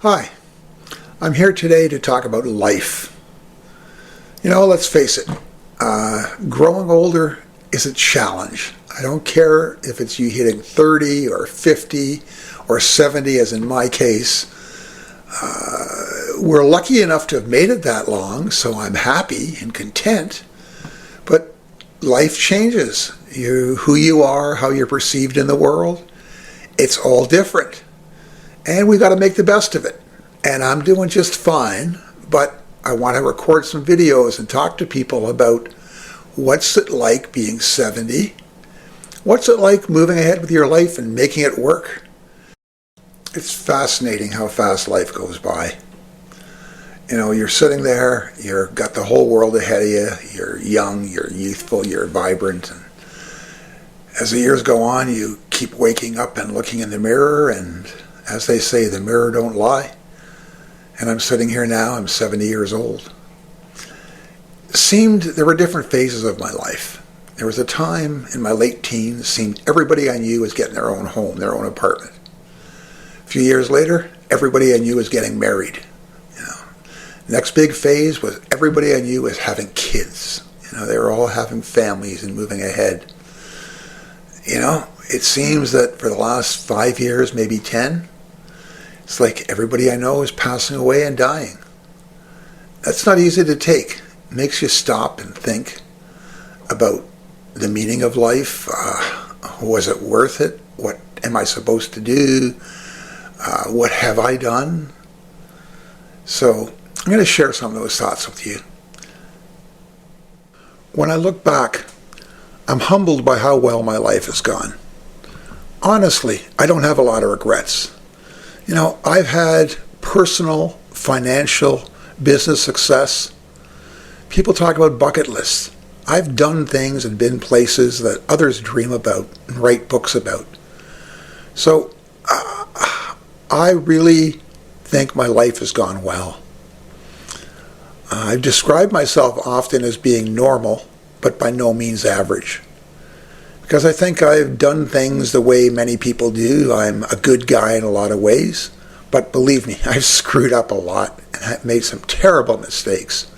Hi, I'm here today to talk about life. You know, let's face it, growing older is a challenge. I don't care if it's you hitting 30 or 50 or 70, as in my case. We're lucky enough to have made it that long, so I'm happy and content. But life changes. Who you are, how you're perceived in the world, it's all different. And we got to make the best of it. And I'm doing just fine, but I want to record some videos and talk to people about what's it like being 70, what's it like moving ahead with your life and making it work. It's fascinating how fast life goes by. You know, you're sitting there, you've got the whole world ahead of you, you're young, you're youthful, you're vibrant. And as the years go on, you keep waking up and looking in the mirror, and as they say, the mirror don't lie. And I'm sitting here now, I'm 70 years old. It seemed there were different phases of my life. There was a time in my late teens, seemed everybody I knew was getting their own home, their own apartment. A few years later, everybody I knew was getting married. Next big phase was everybody I knew was having kids. They were all having families and moving ahead. It seems that for the last 5 years, maybe 10, it's like everybody I know is passing away and dying. That's not easy to take. It makes you stop and think about the meaning of life. Was it worth it? What am I supposed to do? What have I done? So I'm going to share some of those thoughts with you. When I look back, I'm humbled by how well my life has gone. Honestly, I don't have a lot of regrets. I've had personal, financial, business success. People talk about bucket lists. I've done things and been places that others dream about and write books about. So I really think my life has gone well. I've described myself often as being normal, but by no means average. Because I think I've done things the way many people do. I'm a good guy in a lot of ways. But believe me, I've screwed up a lot and I've made some terrible mistakes.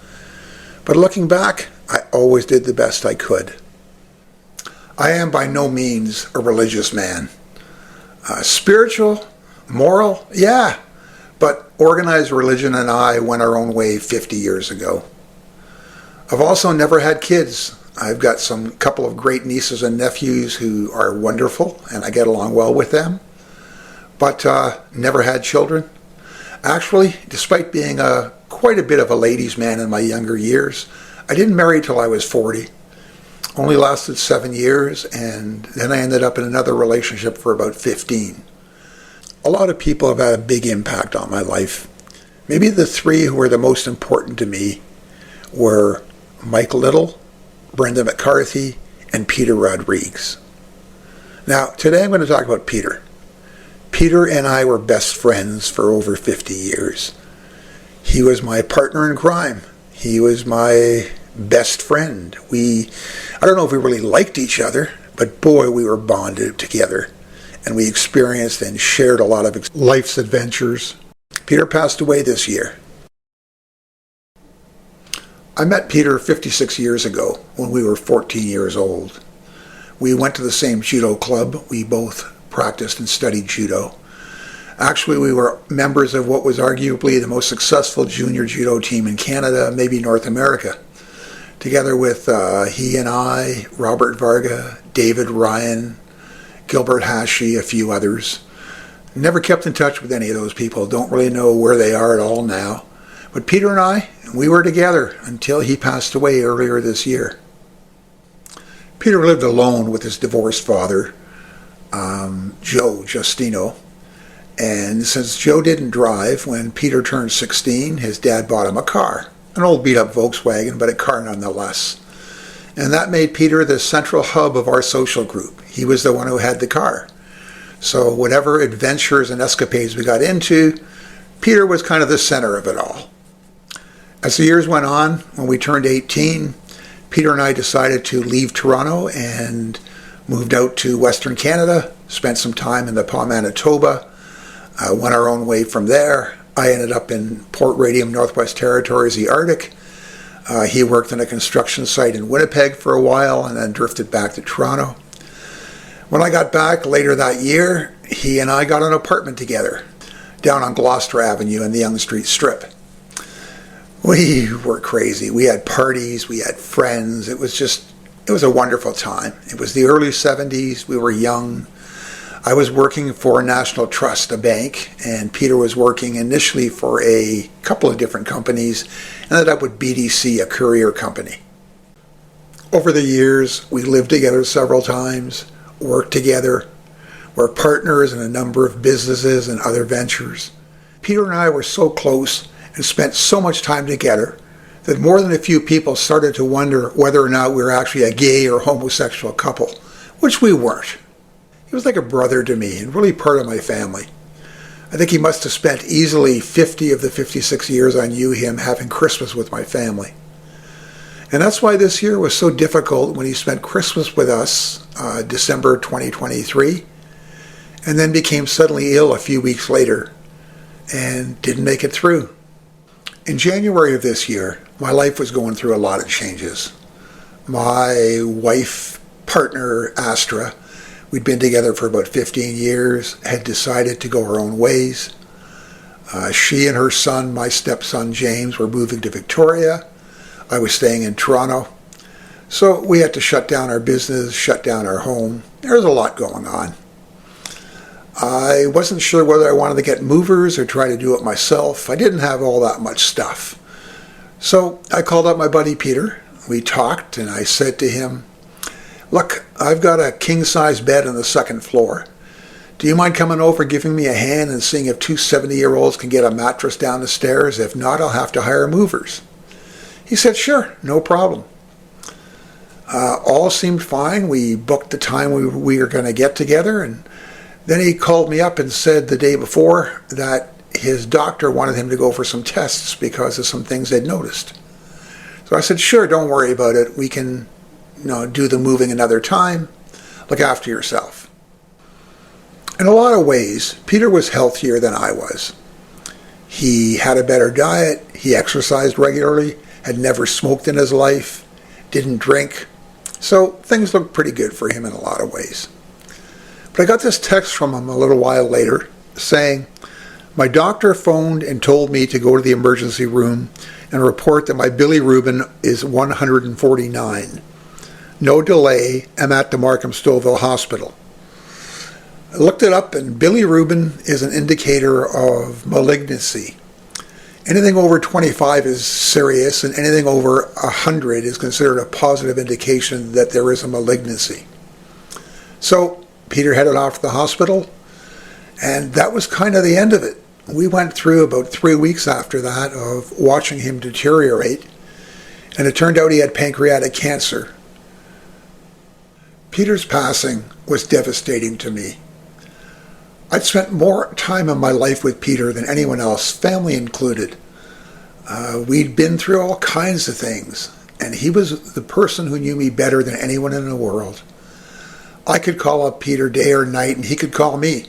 But looking back, I always did the best I could. I am by no means a religious man. Spiritual, moral, yeah. But organized religion and I went our own way 50 years ago. I've also never had kids. I've got some couple of great nieces and nephews who are wonderful, and I get along well with them. But never had children. Actually, despite being quite a bit of a ladies' man in my younger years, I didn't marry till I was 40. Only lasted 7 years, and then I ended up in another relationship for about 15. A lot of people have had a big impact on my life. Maybe the three who were the most important to me were Mike Little, Brenda McCarthy, and Peter Rodriguez. Now, today I'm going to talk about Peter. Peter and I were best friends for over 50 years. He was my partner in crime. He was my best friend. I don't know if we really liked each other, but boy, we were bonded together. And we experienced and shared a lot of life's adventures. Peter passed away this year. I met Peter 56 years ago when we were 14 years old. We went to the same judo club. We both practiced and studied judo. Actually, we were members of what was arguably the most successful junior judo team in Canada, maybe North America. Together with he and I, Robert Varga, David Ryan, Gilbert Hashi, a few others. Never kept in touch with any of those people. Don't really know where they are at all now. But Peter and I, we were together until he passed away earlier this year. Peter lived alone with his divorced father, Joe Justino. And since Joe didn't drive, when Peter turned 16, his dad bought him a car. An old beat-up Volkswagen, but a car nonetheless. And that made Peter the central hub of our social group. He was the one who had the car. So whatever adventures and escapades we got into, Peter was kind of the center of it all. As the years went on, when we turned 18, Peter and I decided to leave Toronto and moved out to Western Canada, spent some time in the Pas Manitoba, went our own way from there. I ended up in Port Radium, Northwest Territories, the Arctic. He worked on a construction site in Winnipeg for a while and then drifted back to Toronto. When I got back later that year, he and I got an apartment together down on Gloucester Avenue in the Yonge Street Strip. We were crazy. We had parties, we had friends. It was a wonderful time. It was the early 70s. We were young. I was working for National Trust, a bank, and Peter was working initially for a couple of different companies, ended up with BDC, a courier company. Over the years, we lived together several times, worked together, were partners in a number of businesses and other ventures. Peter and I were so close and spent so much time together that more than a few people started to wonder whether or not we were actually a gay or homosexual couple, which we weren't. He was like a brother to me and really part of my family. I think he must have spent easily 50 of the 56 years I knew him having Christmas with my family. And that's why this year was so difficult when he spent Christmas with us, December 2023, and then became suddenly ill a few weeks later and didn't make it through. In January of this year, my life was going through a lot of changes. My wife, partner, Astra, we'd been together for about 15 years, had decided to go her own ways. She and her son, my stepson James, were moving to Victoria. I was staying in Toronto. So we had to shut down our business, shut down our home. There was a lot going on. I wasn't sure whether I wanted to get movers or try to do it myself. I didn't have all that much stuff. So I called up my buddy Peter. We talked and I said to him, "Look, I've got a king-size bed on the second floor. Do you mind coming over, giving me a hand and seeing if two 70-year-olds can get a mattress down the stairs? If not, I'll have to hire movers." He said, "Sure, no problem." All seemed fine. We booked the time we were going to get together, and then he called me up and said the day before that his doctor wanted him to go for some tests because of some things they'd noticed. So I said, "Sure, don't worry about it. We can do the moving another time. Look after yourself." In a lot of ways, Peter was healthier than I was. He had a better diet, he exercised regularly, had never smoked in his life, didn't drink, so things looked pretty good for him in a lot of ways. But I got this text from him a little while later saying, "My doctor phoned and told me to go to the emergency room and report that my bilirubin is 149. No delay, I'm at the Markham Stouffville Hospital." I looked it up, and bilirubin is an indicator of malignancy. Anything over 25 is serious, and anything over 100 is considered a positive indication that there is a malignancy. So Peter headed off to the hospital, and that was kind of the end of it. We went through about 3 weeks after that of watching him deteriorate, and it turned out he had pancreatic cancer. Peter's passing was devastating to me. I'd spent more time in my life with Peter than anyone else, family included. We'd been through all kinds of things, and he was the person who knew me better than anyone in the world. I could call up Peter day or night, and he could call me,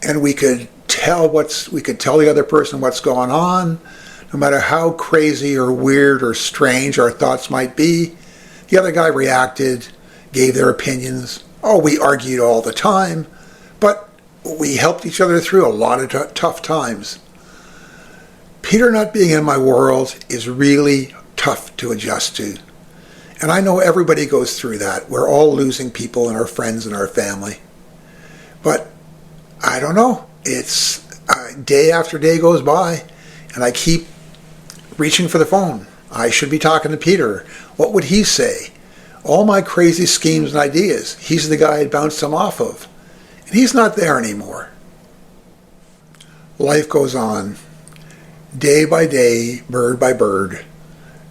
and we could tell the other person what's going on, no matter how crazy or weird or strange our thoughts might be. The other guy reacted, gave their opinions. Oh, we argued all the time, but we helped each other through a lot of tough times. Peter not being in my world is really tough to adjust to. And I know everybody goes through that. We're all losing people in our friends and our family. But I don't know. It's day after day goes by, and I keep reaching for the phone. I should be talking to Peter. What would he say? All my crazy schemes and ideas. He's the guy I'd bounced them off of. And he's not there anymore. Life goes on. Day by day, bird by bird.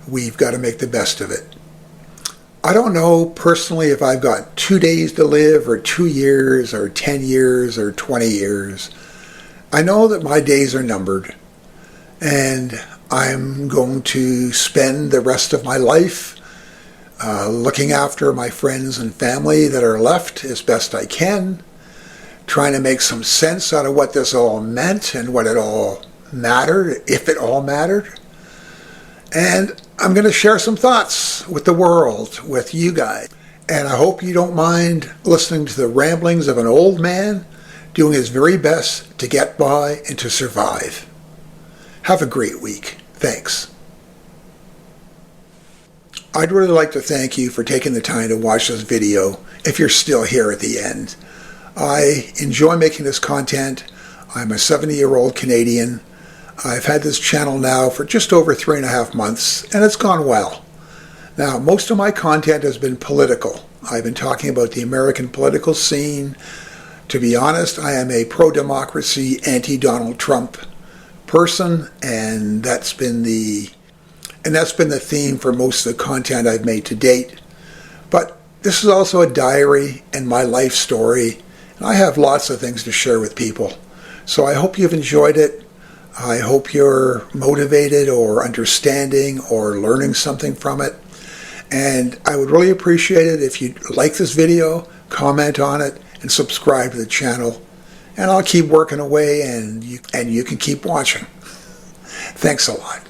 We've got to make the best of it. I don't know personally if I've got 2 days to live or 2 years or 10 years or 20 years. I know that my days are numbered, and I'm going to spend the rest of my life looking after my friends and family that are left as best I can, trying to make some sense out of what this all meant and what it all mattered, if it all mattered. And I'm going to share some thoughts with the world, with you guys. And I hope you don't mind listening to the ramblings of an old man doing his very best to get by and to survive. Have a great week. Thanks. I'd really like to thank you for taking the time to watch this video if you're still here at the end. I enjoy making this content. I'm a 70-year-old Canadian. I've had this channel now for just over 3.5 months, and it's gone well. Now, most of my content has been political. I've been talking about the American political scene. To be honest, I am a pro-democracy, anti-Donald Trump person, and that's been the theme for most of the content I've made to date. But this is also a diary and my life story, and I have lots of things to share with people. So I hope you've enjoyed it. I hope you're motivated or understanding or learning something from it. And I would really appreciate it if you'd like this video, comment on it, and subscribe to the channel. And I'll keep working away, and you can keep watching. Thanks a lot.